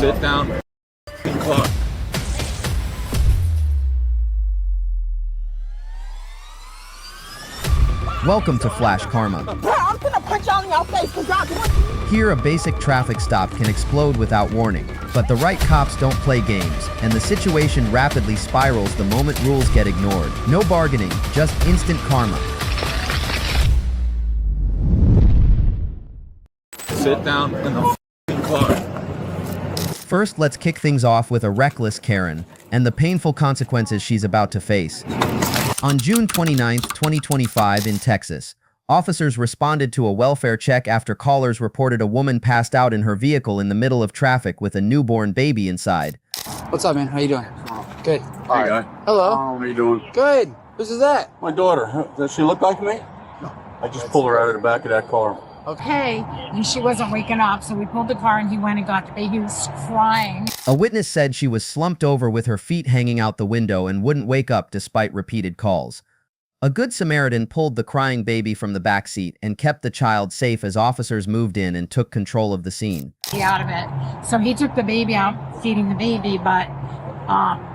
Sit down. Clock. Welcome to FlashKarma. I'm gonna punch all in your face because y'all doing. Here, a basic traffic stop can explode without warning, but the right cops don't play games, and the situation rapidly spirals the moment rules get ignored. No bargaining, just instant karma. Sit down in the car. First, let's kick things off with a reckless Karen and the painful consequences she's about to face. On June 29, 2025 in Texas, officers responded to a welfare check after callers reported a woman passed out in her vehicle in the middle of traffic with a newborn baby inside. What's up, man? How you doing? Good. Hey, guy. Hello. How are you doing? Good. Who's is that? My daughter. Does she look like me? No. I just pulled her out of the back of that car. Okay, and she wasn't waking up, so we pulled the car and he went and got the baby. He was crying. A witness said she was slumped over with her feet hanging out the window and wouldn't wake up despite repeated calls. A good Samaritan pulled the crying baby from the back seat and kept the child safe as officers moved in and took control of the scene. Out of it. So he took the baby out, feeding the baby, but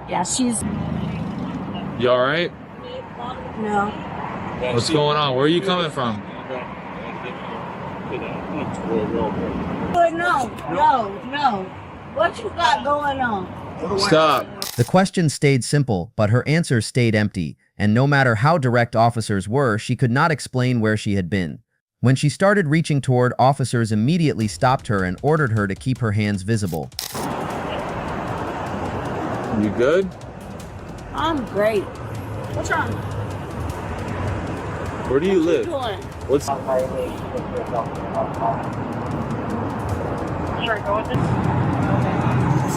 yeah, she's... You all right? No. What's going on? Where are you coming from? No. What you got going on? Stop. The question stayed simple, but her answers stayed empty, and no matter how direct officers were, she could not explain where she had been. When she started reaching toward, officers immediately stopped her and ordered her to keep her hands visible. You good? I'm great. What's wrong? Where do you live? Doing? What's... This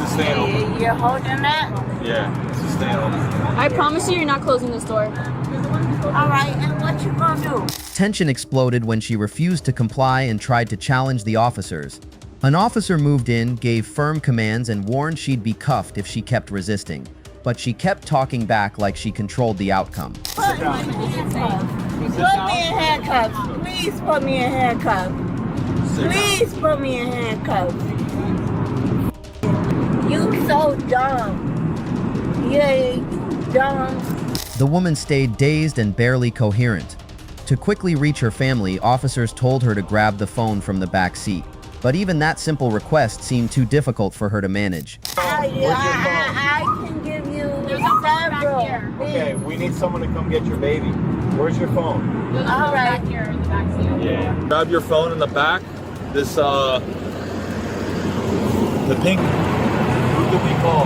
is staying open. You're holding that? Yeah, this is staying open. I promise you, you're not closing this door. All right, and what you gonna do? Tension exploded when she refused to comply and tried to challenge the officers. An officer moved in, gave firm commands, and warned she'd be cuffed if she kept resisting. But she kept talking back like she controlled the outcome. Put me in handcuffs. Please put me in handcuffs. Please put me in handcuffs. You so dumb. Yeah, you dumb. The woman stayed dazed and barely coherent. To quickly reach her family, officers told her to grab the phone from the back seat. But even that simple request seemed too difficult for her to manage. I can give you several. Okay, we need someone to come get your baby. Where's your phone? All right. Back here in the back seat. Yeah. Grab your phone in the back. This, the pink... Who did we call?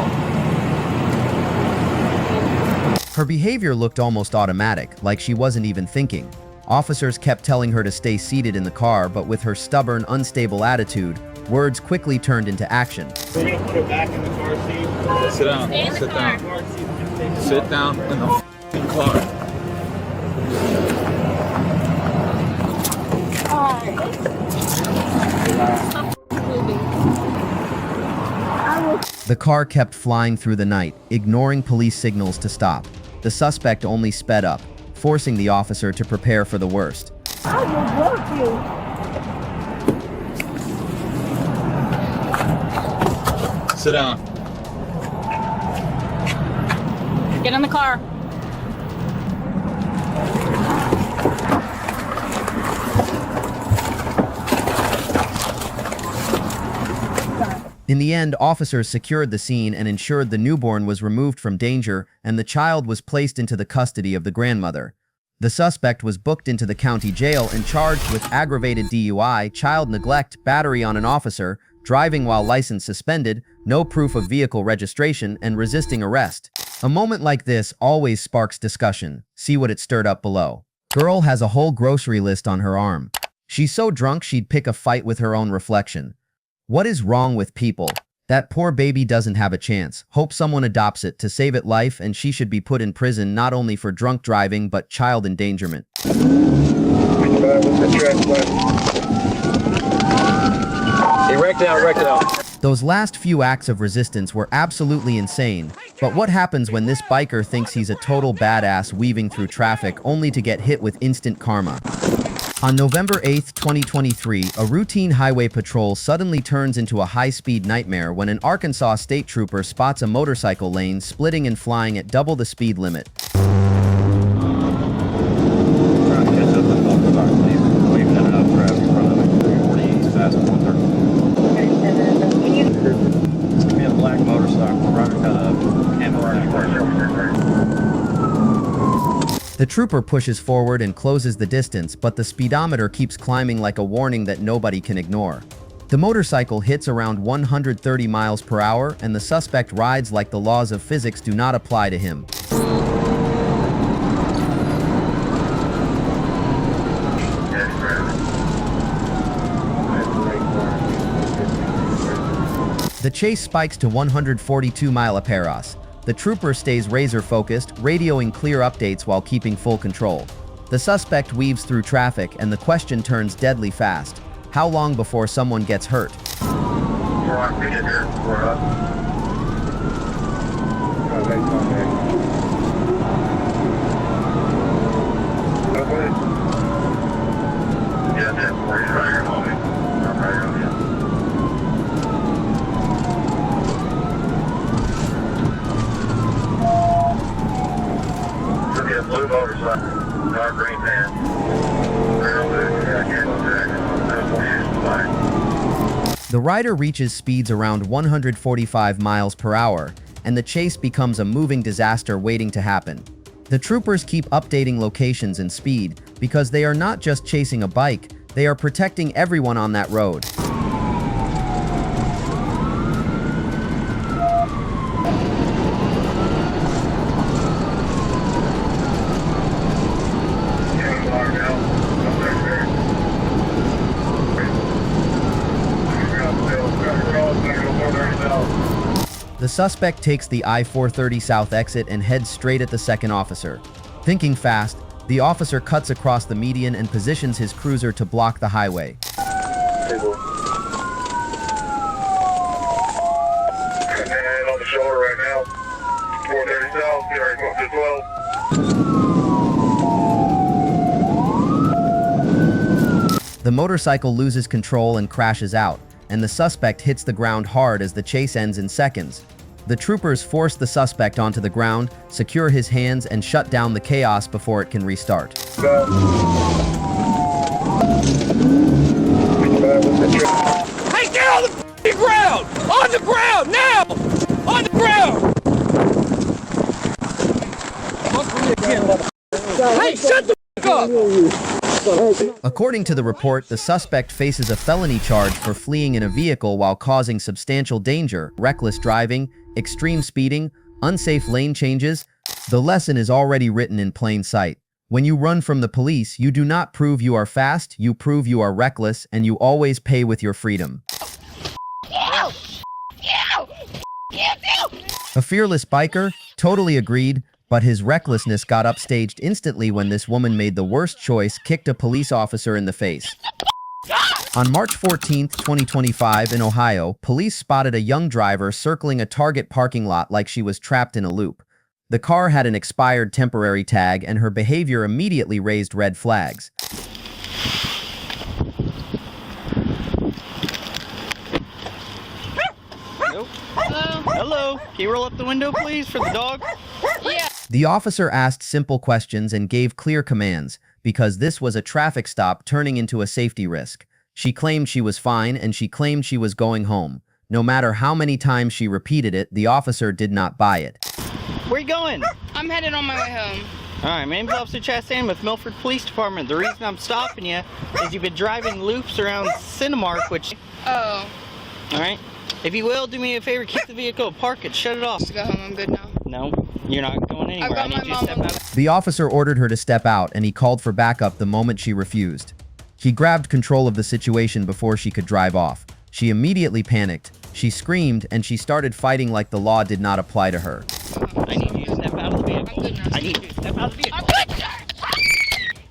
Her behavior looked almost automatic, like she wasn't even thinking. Officers kept telling her to stay seated in the car, but with her stubborn, unstable attitude, words quickly turned into action. We're gonna put it back in the car seat. Sit down. Sit down. Sit down in the car. The car kept flying through the night, ignoring police signals to stop. The suspect only sped up, forcing the officer to prepare for the worst. I will work you. Sit down. Get in the car. In the end, officers secured the scene and ensured the newborn was removed from danger and the child was placed into the custody of the grandmother. The suspect was booked into the county jail and charged with aggravated DUI, child neglect, battery on an officer, driving while license suspended, no proof of vehicle registration, and resisting arrest. A moment like this always sparks discussion. See what it stirred up below. Girl has a whole grocery list on her arm. She's so drunk she'd pick a fight with her own reflection. What is wrong with people? That poor baby doesn't have a chance. Hope someone adopts it to save its life, and she should be put in prison not only for drunk driving but child endangerment. Wrecked out. Those last few acts of resistance were absolutely insane, but what happens when this biker thinks he's a total badass weaving through traffic only to get hit with instant karma? On November 8, 2023, a routine highway patrol suddenly turns into a high-speed nightmare when an Arkansas state trooper spots a motorcycle lane splitting and flying at double the speed limit. The trooper pushes forward and closes the distance, but the speedometer keeps climbing like a warning that nobody can ignore. The motorcycle hits around 130 miles per hour, and the suspect rides like the laws of physics do not apply to him. The chase spikes to 142 mph. The trooper stays razor-focused, radioing clear updates while keeping full control. The suspect weaves through traffic, and the question turns deadly fast. How long before someone gets hurt? Blue motorcycle, dark green van. The rider reaches speeds around 145 miles per hour, and the chase becomes a moving disaster waiting to happen. The troopers keep updating locations and speed because they are not just chasing a bike, they are protecting everyone on that road. The suspect takes the I-430 South exit and heads straight at the second officer. Thinking fast, the officer cuts across the median and positions his cruiser to block the highway. And on the shoulder right now, 430 South, get ready to 12. The motorcycle loses control and crashes out, and the suspect hits the ground hard as the chase ends in seconds. The troopers force the suspect onto the ground, secure his hands, and shut down the chaos before it can restart. Hey, get on the ground! On the ground, now! On the ground! Hey, shut the up! According to the report, the suspect faces a felony charge for fleeing in a vehicle while causing substantial danger, reckless driving, extreme speeding, unsafe lane changes. The lesson is already written in plain sight. When you run from the police, you do not prove you are fast, you prove you are reckless, and you always pay with your freedom. A fearless biker? Totally agreed. But his recklessness got upstaged instantly when this woman made the worst choice, kicked a police officer in the face. On March 14, 2025 in Ohio, police spotted a young driver circling a Target parking lot like she was trapped in a loop. The car had an expired temporary tag, and her behavior immediately raised red flags. Nope. Hello. Can you roll up the window, please, for the dog? Yeah. The officer asked simple questions and gave clear commands, because this was a traffic stop turning into a safety risk. She claimed she was fine, and she claimed she was going home. No matter how many times she repeated it, the officer did not buy it. Where you going? I'm headed on my way home. All right, my name's Officer Chastain with Milford Police Department. The reason I'm stopping you is you've been driving loops around Cinemark, which... Oh. All right. If you will, do me a favor, keep the vehicle, park it, shut it off. Just go home, I'm good now. No, you're not going anywhere. I've got I need my you to step mom. out. The officer ordered her to step out, and he called for backup the moment she refused. He grabbed control of the situation before she could drive off. She immediately panicked. She screamed, and she started fighting like the law did not apply to her. I need you to step out of the vehicle. I'm good now. I need you to step out of the vehicle. I'm good, sir!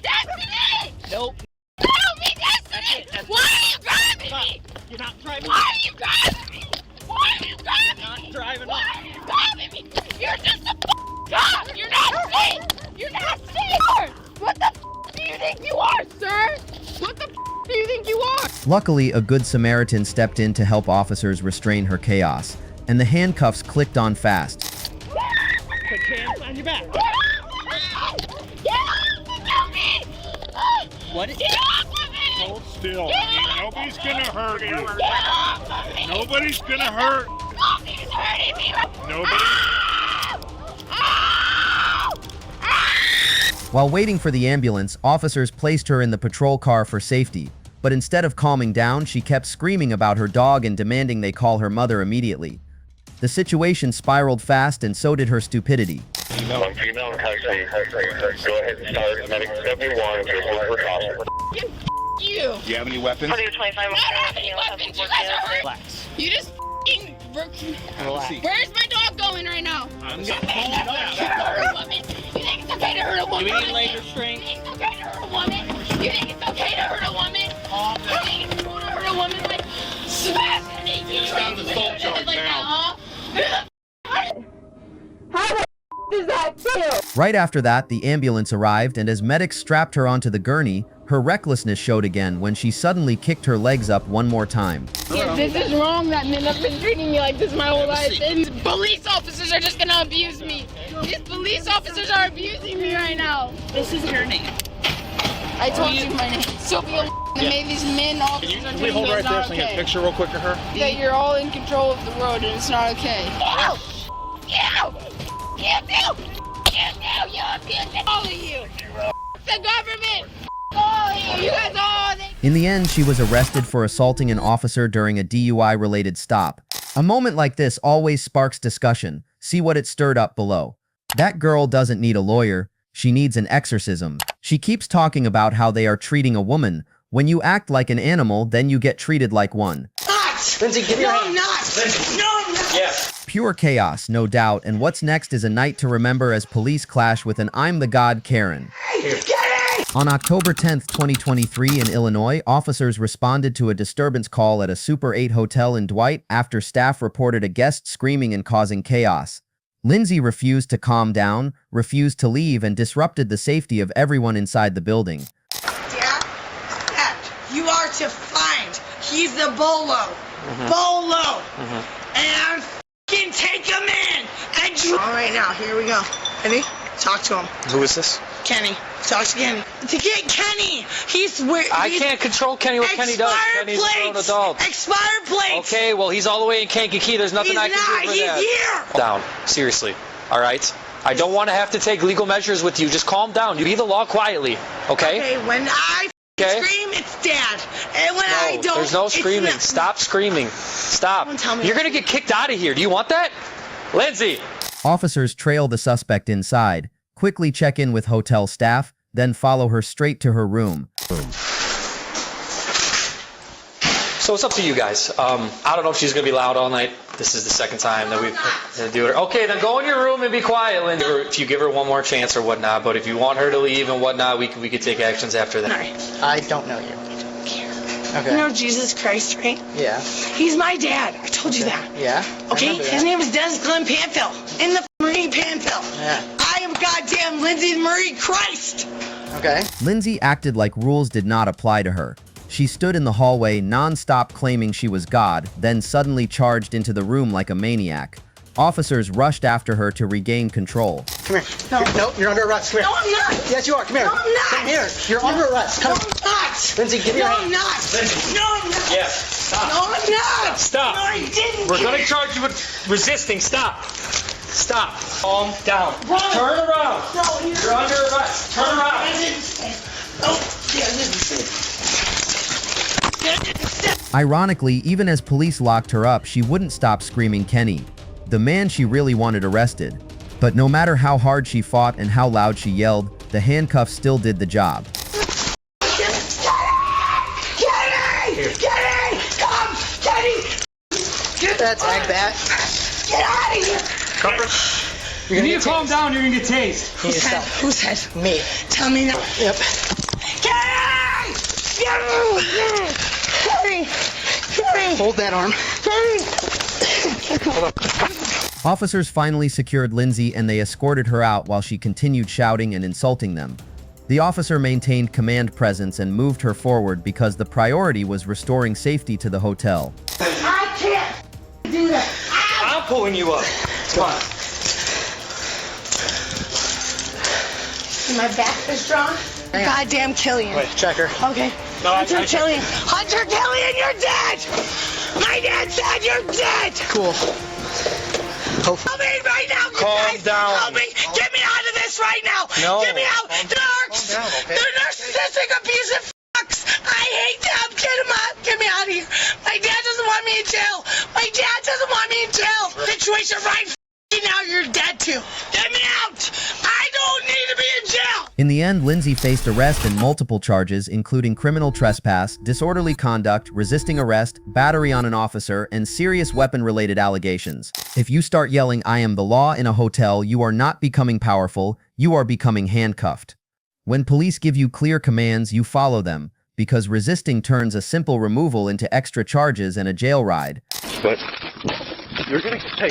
Destiny! Nope. Help me, Destiny! Why are you driving me? You're not driving. Why are you driving me? Why are you driving me? Not driving. Why are you driving me? You're just a cop! You're not safe! You're not safe! What the do you think you are, sir? Luckily, a good Samaritan stepped in to help officers restrain her chaos, and the handcuffs clicked on fast. Put hands on your back. What? Hold still. Nobody's gonna hurt you. Nobody's gonna hurt. He's hurting me. Nobody. While waiting for the ambulance, officers placed her in the patrol car for safety, but instead of calming down, she kept screaming about her dog and demanding they call her mother immediately. The situation spiraled fast, and so did her stupidity. Female in custody. Go ahead and start medic 71. You. Do you have any weapons? I don't have any weapons. You guys are hurt. You just Where's my dog going right now? I'm gonna pull it up. You think it's okay to hurt a woman? Do we need leg restraint? You think it's okay to hurt a woman? You think it's okay to hurt a woman? You think it's cool to hurt a woman? Like, smash her knee. You found the assault charge like now. that, huh? How the does that feel? Right after that, the ambulance arrived, and as medics strapped her onto the gurney, her recklessness showed again when she suddenly kicked her legs up one more time. This is wrong that men have been treating me like this my whole life. And police officers are just gonna abuse me. These police officers are abusing me right now. This is your name. I told you my name. Sophia, they made these men officers are Can we treating hold me right as there not so I can get a okay. picture real quick of her? That you're all in control of the road and it's not okay. All of you. The government. All of you. You guys all. In the end, she was arrested for assaulting an officer during a DUI-related stop. A moment like this always sparks discussion. See what it stirred up below. That girl doesn't need a lawyer. She needs an exorcism. She keeps talking about how they are treating a woman. When you act like an animal, then you get treated like one. Lindsay, give me your hand. No, I'm not. Yes. Pure chaos, no doubt, and what's next is a night to remember as police clash with an I'm the God Karen. On October 10th, 2023 in Illinois, officers responded to a disturbance call at a Super 8 hotel in Dwight after staff reported a guest screaming and causing chaos. Lindsay refused to calm down, refused to leave, and disrupted the safety of everyone inside the building. Dad, you are to find. He's the bolo. Bolo. And f***ing take him in. And all right, now, here we go. Kenny, talk to him. Who is this? Kenny, talk to Kenny. To get Kenny. I can't control Kenny what Kenny does. Kenny's a grown adult. Expired plates. Okay, well, he's all the way in Kankakee. There's nothing I can do for that. He's here. Down. Seriously. All right? I don't want to have to take legal measures with you. Just calm down. You be the law quietly. Okay? Okay, when I scream, it's Dad. And when I don't, there's no it's screaming. not. Stop screaming. Stop. Don't tell me You're going to get kicked out of here. Do you want that? Lindsay. Officers trail the suspect inside, quickly check in with hotel staff, then follow her straight to her room. So it's up to you guys. I don't know if she's going to be loud all night. This is the second time that we've do it. Okay, then go in your room and be quiet, Lindsay. If you give her one more chance or whatnot, but if you want her to leave and whatnot, we could take actions after that. Right. I don't know you. I don't care. Okay. You know Jesus Christ, right? Yeah. He's my dad. I told you that. Yeah. Okay? His name is Dennis Glenn Panfill. In the Marie Panfill. Yeah. I am goddamn Lindsay Marie Christ. Okay. Lindsay acted like rules did not apply to her. She stood in the hallway non-stop claiming she was God, then suddenly charged into the room like a maniac. Officers rushed after her to regain control. Come here. No, you're under arrest. Come here. No, I'm not. Yes, you are. Come here. No, I'm not. Come here. You're under arrest. Come No, I'm not. Lindsay, give me your No, hand. I'm not. Lindsay. No, I'm not. Yes. Stop. No, I'm not. Stop. No, I didn't. We're going to charge you with resisting. Stop. Stop. Calm down. Run. Turn around. No, You're under arrest. Turn I around. didn't say. Oh, yeah, I didn't say. Ironically, even as police locked her up, she wouldn't stop screaming Kenny, the man she really wanted arrested. But no matter how hard she fought and how loud she yelled, the handcuffs still did the job. Kenny! Kenny! Come! Kenny! That's ag bat. Get out of here! You need to calm down. You're going to get tased. Who's head? Who's head? Me. Tell me now. Yep. Kenny! Kenny! Kenny! Kenny! Hold that arm. Officers finally secured Lindsay and they escorted her out while she continued shouting and insulting them. The officer maintained command presence and moved her forward because the priority was restoring safety to the hotel. I can't do that. I'm pulling you up. Come on. My back is strong. Goddamn Killian. Wait, check her. Okay. No, Hunter Killian. Hunter Killian, you're dead! My dad said you're dead! Cool. Help me right now, you Calm guys! down. Help me! Get me out of this right now! No. Get me out! Narcs! Calm down, okay? They're narcissistic, abusive fucks! I hate them! Get them out! Get me out of here! My dad doesn't want me in jail! My dad doesn't want me in jail! Situation right now, you're dead too! Get me out! I don't need to be in jail! In the end, Lindsay faced arrest and multiple charges, including criminal trespass, disorderly conduct, resisting arrest, battery on an officer, and serious weapon-related allegations. If you start yelling, "I am the law" in a hotel, you are not becoming powerful, you are becoming handcuffed. When police give you clear commands, you follow them, because resisting turns a simple removal into extra charges and a jail ride. But you're gonna hey.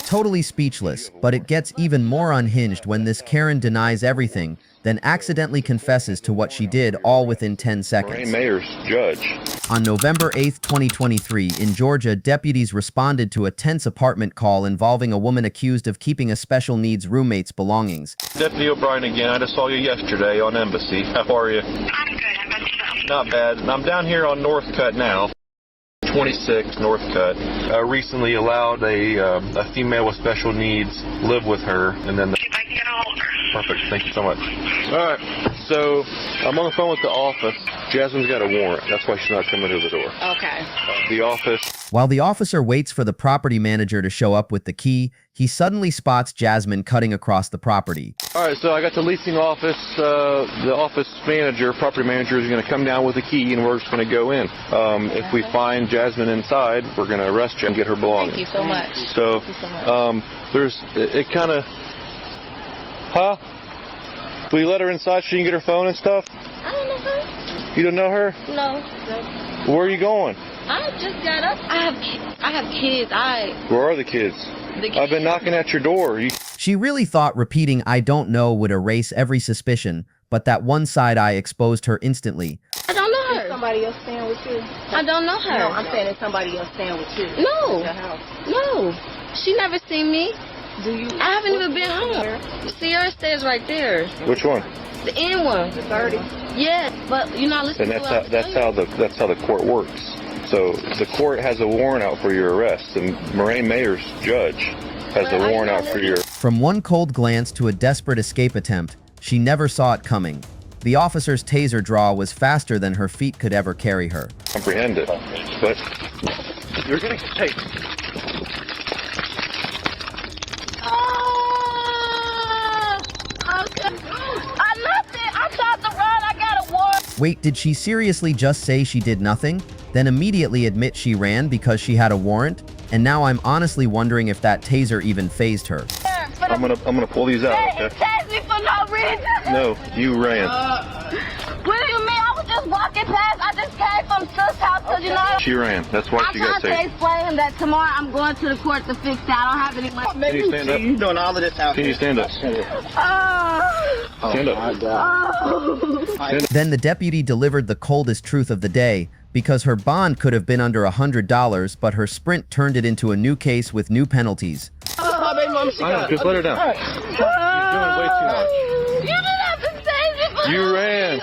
Totally speechless, but it gets even more unhinged when this Karen denies everything, then accidentally confesses to what she did all within 10 seconds. Mayor's judge. On November 8, 2023, in Georgia, deputies responded to a tense apartment call involving a woman accused of keeping a special needs roommate's belongings. Deputy O'Brien again. I just saw you yesterday on Embassy. How are you? I'm good. How about yourself? Not bad. I'm down here on North Cut now. 26 North Cut. Recently allowed a female with special needs live with her, and then See if I can get a hold of her. perfect. Thank you so much. All right. So I'm on the phone with the office. Jasmine's got a warrant. That's why she's not coming to the door. Okay. The office. While the officer waits for the property manager to show up with the key, he suddenly spots Jasmine cutting across the property. All right. So I got the leasing office. The office manager, property manager, is going to come down with the key, and we're just going to go in. If we find Jasmine inside, we're going to arrest you and get her belongings. Thank you so much. So, Thank you so much. it kind of, huh? Will you let her inside so she can get her phone and stuff? I don't know her. You don't know her? No. Where are you going? I just got up. I have kids. Where are the kids? I've been knocking at your door. She really thought repeating "I don't know" would erase every suspicion, but that one side eye exposed her instantly. I don't know her. Somebody else staying with you? I don't know her. No, I'm saying it's somebody else staying with you. No. In your house. No. She never seen me. Do you? I haven't even been home. Sierra stays right there. Which one? The end one. The 30. Yes, but you're not listening And to what that's how the court works. So the court has a warrant out for your arrest, and Moraine Mayor's judge has a warrant out for your. From one cold glance to a desperate escape attempt, she never saw it coming. The officer's taser draw was faster than her feet could ever carry her. Comprehend it, but you're gonna take. I thought to run. I got a warrant. Wait, did she seriously just say she did nothing? Then immediately admit she ran because she had a warrant? And now I'm honestly wondering if that taser even fazed her. I'm gonna pull these out. Okay? Tase me for no reason. No, you ran. What do you mean? I was just walking past. I just came from Sis' house because, you know. She ran. That's why she got I'm trying to tased. explain that tomorrow I'm going to the court to fix that. I don't have any money. Can you stand up? You doing all of this out Can you stand up? Stand up. Then the deputy delivered the coldest truth of the day, because her bond could have been under $100, but her sprint turned it into a new case with new penalties. Just let her down. You're doing way too much. You didn't have to say it. You ran.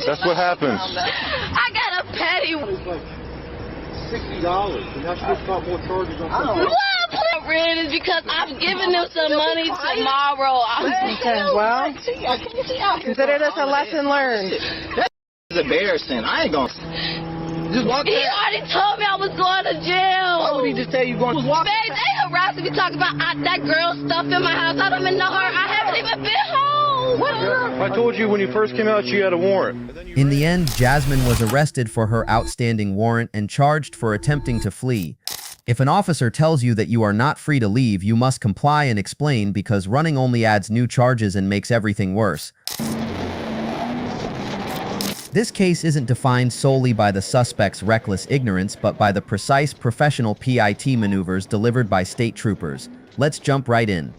That's what happens. I got a petty. $60. You're not supposed to got more charges on something. Why I'm ran is because I'm giving them some money tomorrow. Well, consider this a lesson learned. That's embarrassing. I ain't gonna. Just walk He already told me I was going to jail. Why would he just tell you going to walk? Babe, they harassing me talking about that girl stuff in my house. I don't even know her. I haven't even been home. What? I told you when you first came out you had a warrant. In the end, Jasmine was arrested for her outstanding warrant and charged for attempting to flee. If an officer tells you that you are not free to leave, you must comply and explain, because running only adds new charges and makes everything worse. This case isn't defined solely by the suspect's reckless ignorance, but by the precise professional PIT maneuvers delivered by state troopers. Let's jump right in.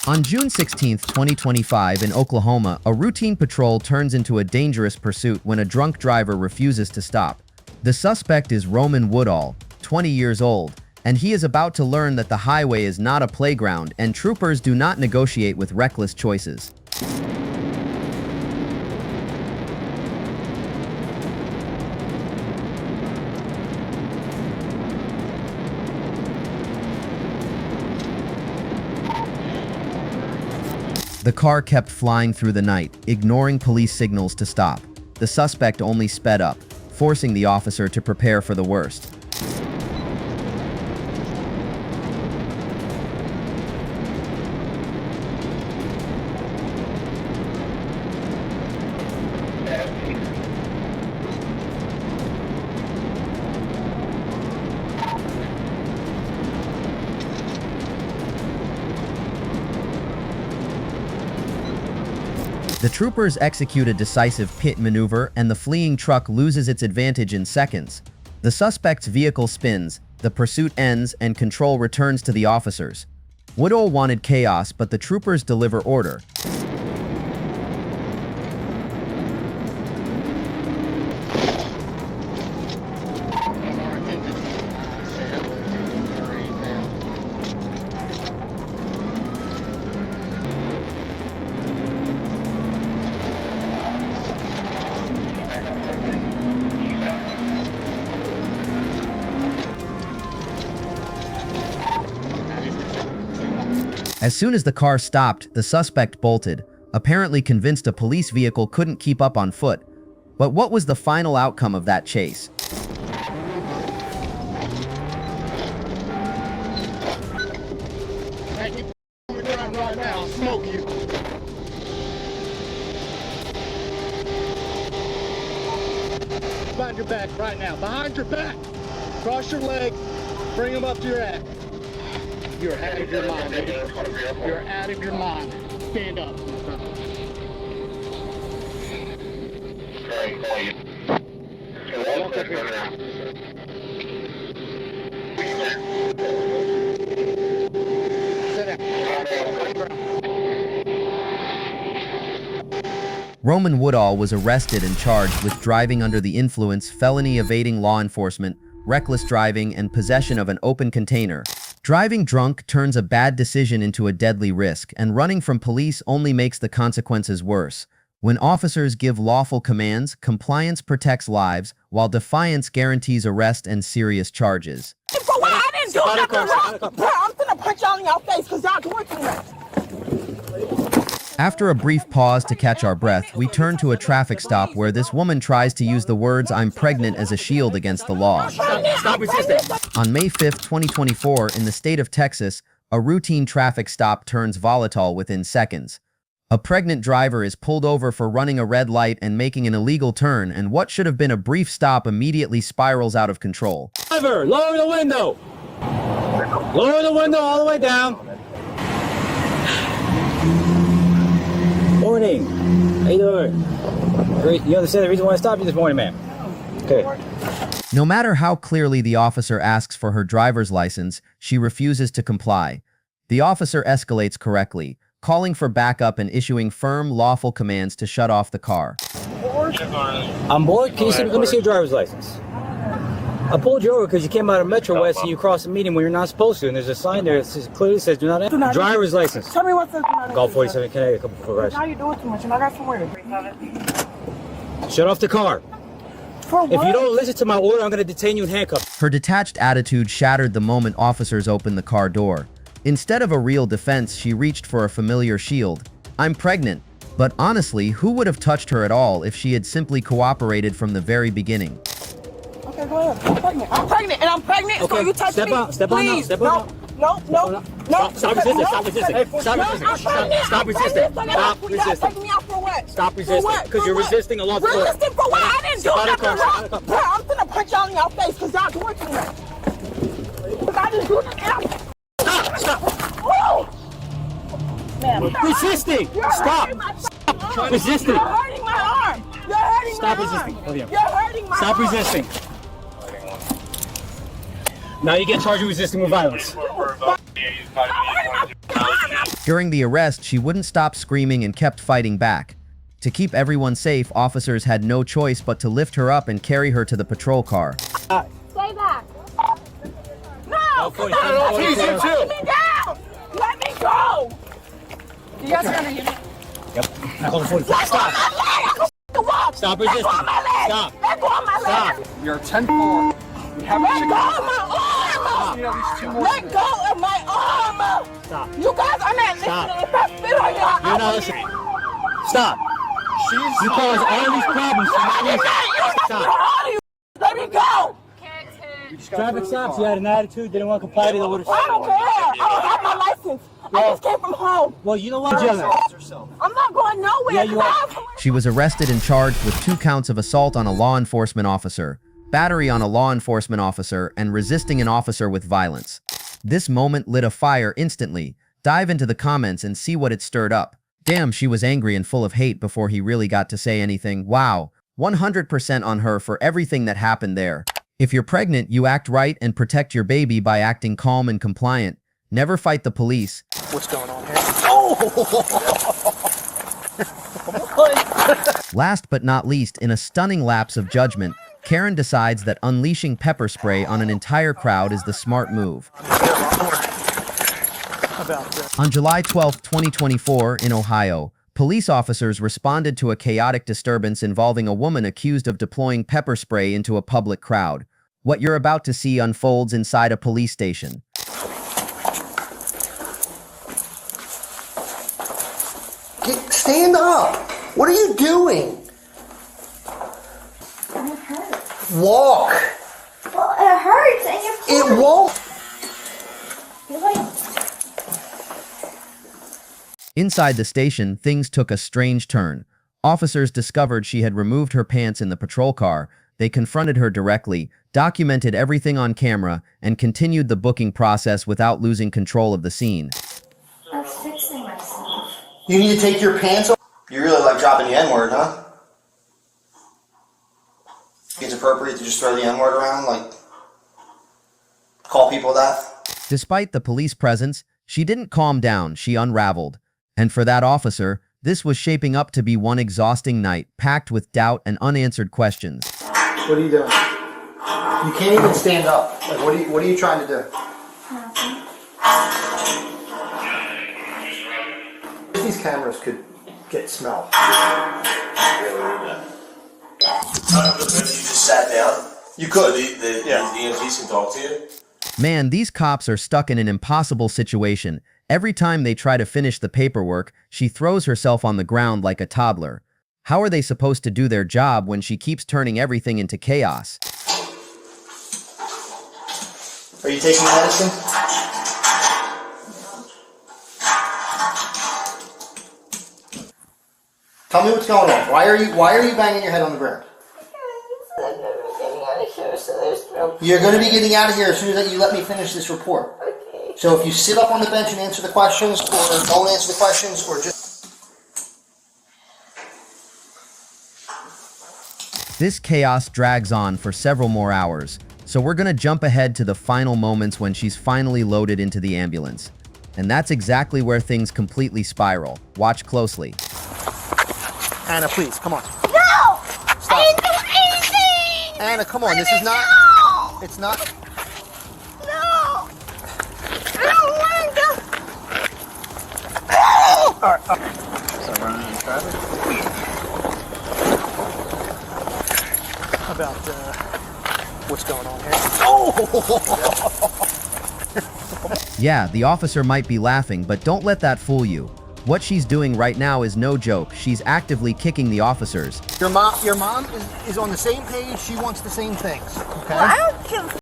On June 16, 2025, in Oklahoma, a routine patrol turns into a dangerous pursuit when a drunk driver refuses to stop. The suspect is Roman Woodall, 20 years old, and he is about to learn that the highway is not a playground and troopers do not negotiate with reckless choices. The car kept flying through the night, ignoring police signals to stop. The suspect only sped up, forcing the officer to prepare for the worst. The troopers execute a decisive pit maneuver and the fleeing truck loses its advantage in seconds. The suspect's vehicle spins, the pursuit ends, and control returns to the officers. Woodall wanted chaos, but the troopers deliver order. As soon as the car stopped, the suspect bolted, apparently convinced a police vehicle couldn't keep up on foot. But what was the final outcome of that chase? Right now, I'll smoke you. Behind your back right now. Behind your back. Cross your legs. Bring them up to your ass. You're out of your mind, baby. You're out of your mind. Stand up. Roman Woodall was arrested and charged with driving under the influence, felony evading law enforcement, reckless driving, and possession of an open container. Driving drunk turns a bad decision into a deadly risk, and running from police only makes the consequences worse. When officers give lawful commands, compliance protects lives, while defiance guarantees arrest and serious charges. For what? I didn't do nothing wrong. Bro, I'm gonna punch y'all in your face because y'all doing too much. After a brief pause to catch our breath, we turn to a traffic stop where this woman tries to use the words "I'm pregnant" as a shield against the law. Stop resisting. On May 5, 2024, in the state of Texas, a routine traffic stop turns volatile within seconds. A pregnant driver is pulled over for running a red light and making an illegal turn, and what should have been a brief stop immediately spirals out of control. Driver, lower the window. Lower the window all the way down. Morning. How you doing? Great. You understand the reason why I stopped you this morning, ma'am? Okay. No matter how clearly the officer asks for her driver's license, she refuses to comply. The officer escalates correctly, calling for backup and issuing firm, lawful commands to shut off the car. I'm bored. Can you see, let me see your driver's license. I pulled you over because you came out of Metro West and you crossed a median when you're not supposed to, and there's a sign there that clearly says do not enter. Driver's license. Tell me what's the Golf 47 Connecticut, a couple for rides. How you doing too much? And I got some work. Shut off the car. For what? If you don't listen to my order, I'm going to detain you in handcuffs. Her detached attitude shattered the moment officers opened the car door. Instead of a real defense, she reached for a familiar shield. "I'm pregnant." But honestly, who would have touched her at all if she had simply cooperated from the very beginning? Okay, go ahead. I'm pregnant. I'm pregnant, and I'm pregnant. Okay, So you touch step me. out. Step on now. Please. Step on No. Stop resisting. Stop resisting. Stop resisting. Stop resisting. Stop resisting. Taking me out for what? Stop resisting. Because you're resisting a lawful order. Resisting for what? I didn't do nothing wrong. Stop. Bro, I'm gonna punch y'all in your face because y'all doing too much. I didn't do nothing. Stop. Move! Man, Resisting. Stop. Stop resisting. You're hurting my arm. You're hurting Stop my resisting. arm. Oh, yeah. You're hurting my Stop arm. resisting. Now you get charged with resisting with violence. I'm hurting my arm. During the arrest, she wouldn't stop screaming and kept fighting back. To keep everyone safe, officers had no choice but to lift her up and carry her to the patrol car. Stay back. No! Let me down! Let me go! You guys are gonna hit it. Yep. Stop. Stop resisting. Stop. Let go of my leg! Stop. You're 10-4. We have Let go of my arm! at least 2 more. Let go of my arm! Stop. You guys are not Stop. listening. If I spit on y'all, You're not listening. Stop. You cause all these problems for no reason. Stop. Let me go! Traffic stops. You had an attitude. Didn't want to comply to the orders. I don't care. I don't have my license. I just came from home. Well, you know what? I'm not going nowhere. Yeah, you are. She was arrested and charged with 2 counts of assault on a law enforcement officer, battery on a law enforcement officer, and resisting an officer with violence. This moment lit a fire instantly. Dive into the comments and see what it stirred up. Damn, she was angry and full of hate before he really got to say anything. Wow, 100% on her for everything that happened there. If you're pregnant, you act right and protect your baby by acting calm and compliant. Never fight the police. What's going on here? Last but not least, in a stunning lapse of judgment, Karen decides that unleashing pepper spray on an entire crowd is the smart move. On July 12, 2024, in Ohio, police officers responded to a chaotic disturbance involving a woman accused of deploying pepper spray into a public crowd. What you're about to see unfolds inside a police station. Stand up! What are you doing? It hurts. Walk! Well, it hurts and you're It won't! You're like... Inside the station, things took a strange turn. Officers discovered she had removed her pants in the patrol car. They confronted her directly, documented everything on camera, and continued the booking process without losing control of the scene. I was fixing myself. You need to take your pants off? You really like dropping the N-word, huh? It's appropriate to just throw the N-word around, like, call people that? Despite the police presence, she didn't calm down, she unraveled. And for that officer, this was shaping up to be one exhausting night, packed with doubt and unanswered questions. What are you doing? You can't even stand up. Like, what are you trying to do? These cameras could get smelled. You just sat down? You could. The EMTs can talk to you? Man, these cops are stuck in an impossible situation. Every time they try to finish the paperwork, she throws herself on the ground like a toddler. How are they supposed to do their job when she keeps turning everything into chaos? Are you taking medicine? Tell me what's going on. Why are you banging your head on the ground? You're going to be getting out of here as soon as you let me finish this report. Okay. So if you sit up on the bench and answer the questions, or don't answer the questions, or just... This chaos drags on for several more hours, so we're gonna jump ahead to the final moments when she's finally loaded into the ambulance. And that's exactly where things completely spiral. Watch closely. Anna, please, come on. No! Stop. I didn't do anything! Anna, come on, this is not... No! It's not... No! I don't want to. All right. So running in traffic? How about what's going on here? Oh! Yeah, the officer might be laughing, but don't let that fool you. What she's doing right now is no joke. She's actively kicking the officers. Your mom is on the same page. She wants the same things. Okay. Well, I don't give a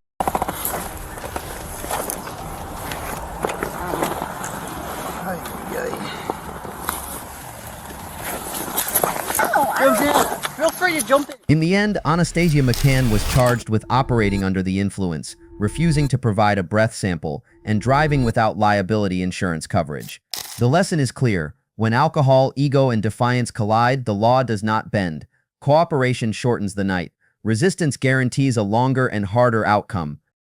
Feel free to jump in. In the end, Anastasia McCann was charged with operating under the influence, refusing to provide a breath sample, and driving without liability insurance coverage. The lesson is clear. When alcohol, ego, and defiance collide, the law does not bend. Cooperation shortens the night. Resistance guarantees a longer and harder outcome.